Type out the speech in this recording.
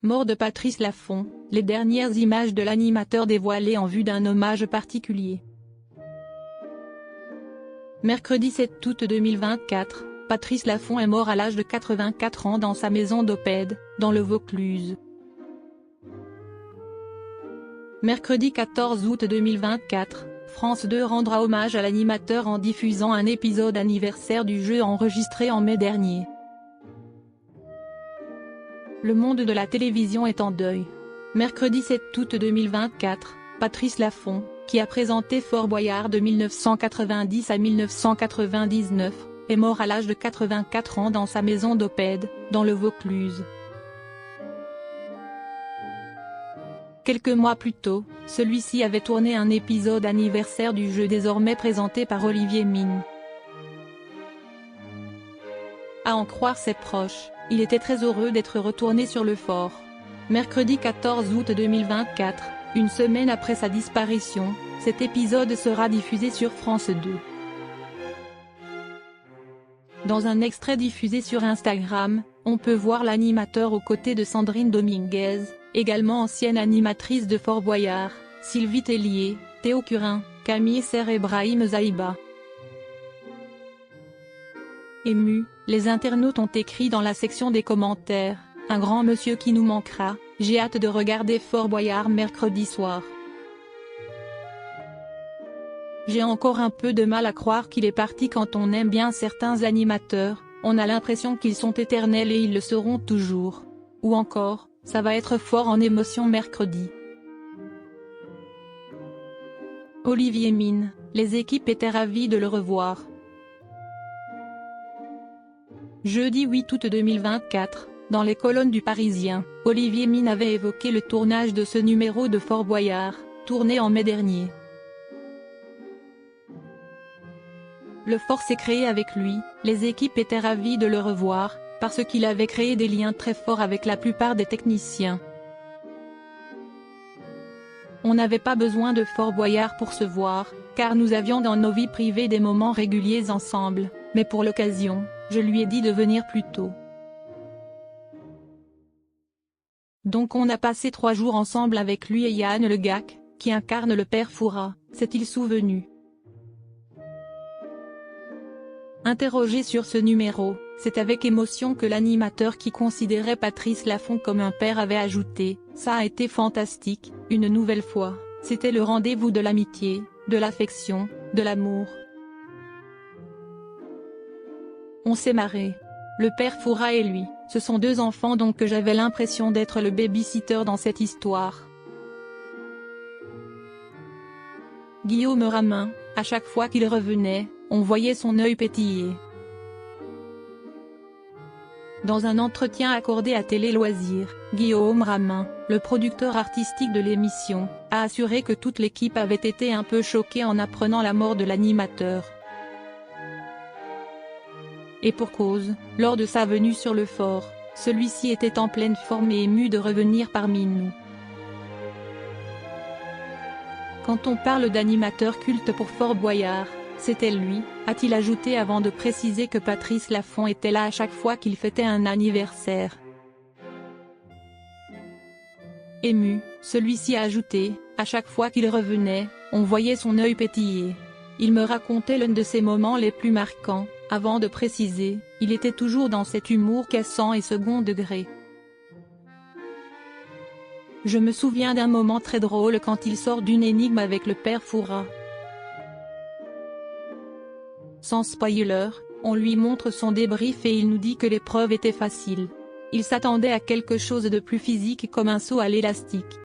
Mort de Patrice Laffont, les dernières images de l'animateur dévoilées en vue d'un hommage particulier. Mercredi 7 août 2024, Patrice Laffont est mort à l'âge de 84 ans dans sa maison d'Oppède, dans le Vaucluse. Mercredi 14 août 2024, France 2 rendra hommage à l'animateur en diffusant un épisode anniversaire du jeu enregistré en mai dernier. Le monde de la télévision est en deuil. Mercredi 7 août 2024, Patrice Laffont, qui a présenté Fort Boyard de 1990 à 1999, est mort à l'âge de 84 ans dans sa maison d'Oppède, dans le Vaucluse. Quelques mois plus tôt, celui-ci avait tourné un épisode anniversaire du jeu désormais présenté par Olivier Mine. À en croire ses proches, il était très heureux d'être retourné sur le fort. Mercredi 14 août 2024, une semaine après sa disparition, cet épisode sera diffusé sur France 2. Dans un extrait diffusé sur Instagram, on peut voir l'animateur aux côtés de Sandrine Dominguez, également ancienne animatrice de Fort Boyard, Sylvie Tellier, Théo Curin, Camille Serre et Brahim Zaïba. Émus, les internautes ont écrit dans la section des commentaires, « Un grand monsieur qui nous manquera, j'ai hâte de regarder Fort Boyard mercredi soir. J'ai encore un peu de mal à croire qu'il est parti. Quand on aime bien certains animateurs, on a l'impression qu'ils sont éternels et ils le seront toujours. » Ou encore, « Ça va être fort en émotion mercredi. » Olivier Mine, les équipes étaient ravies de le revoir. Jeudi 8 août 2024, dans les colonnes du Parisien, Olivier Mine avait évoqué le tournage de ce numéro de Fort Boyard, tourné en mai dernier. Le fort s'est créé avec lui, les équipes étaient ravies de le revoir, parce qu'il avait créé des liens très forts avec la plupart des techniciens. On n'avait pas besoin de Fort Boyard pour se voir, car nous avions dans nos vies privées des moments réguliers ensemble, mais pour l'occasion, je lui ai dit de venir plus tôt. Donc on a passé 3 jours ensemble avec lui et Yann Le Gac, qui incarne le père Fouras, s'est-il souvenu. Interrogé sur ce numéro, c'est avec émotion que l'animateur qui considérait Patrice Laffont comme un père avait ajouté « Ça a été fantastique, une nouvelle fois, c'était le rendez-vous de l'amitié, de l'affection, de l'amour. On s'est marré. Le père Fouras et lui, ce sont 2 enfants donc que j'avais l'impression d'être le baby-sitter dans cette histoire. » Guillaume Ramin, à chaque fois qu'il revenait, on voyait son œil pétiller. Dans un entretien accordé à Télé Loisirs, Guillaume Ramin, le producteur artistique de l'émission, a assuré que toute l'équipe avait été un peu choquée en apprenant la mort de l'animateur. Et pour cause, lors de sa venue sur le fort, celui-ci était en pleine forme et ému de revenir parmi nous. Quand on parle d'animateur culte pour Fort Boyard, c'était lui, a-t-il ajouté avant de préciser que Patrice Laffont était là à chaque fois qu'il fêtait un anniversaire. Ému, celui-ci a ajouté, à chaque fois qu'il revenait, on voyait son œil pétiller. Il me racontait l'un de ses moments les plus marquants, avant de préciser, il était toujours dans cet humour cassant et second degré. Je me souviens d'un moment très drôle quand il sort d'une énigme avec le père Fouras. Sans spoiler, on lui montre son débrief et il nous dit que l'épreuve était facile. Il s'attendait à quelque chose de plus physique comme un saut à l'élastique.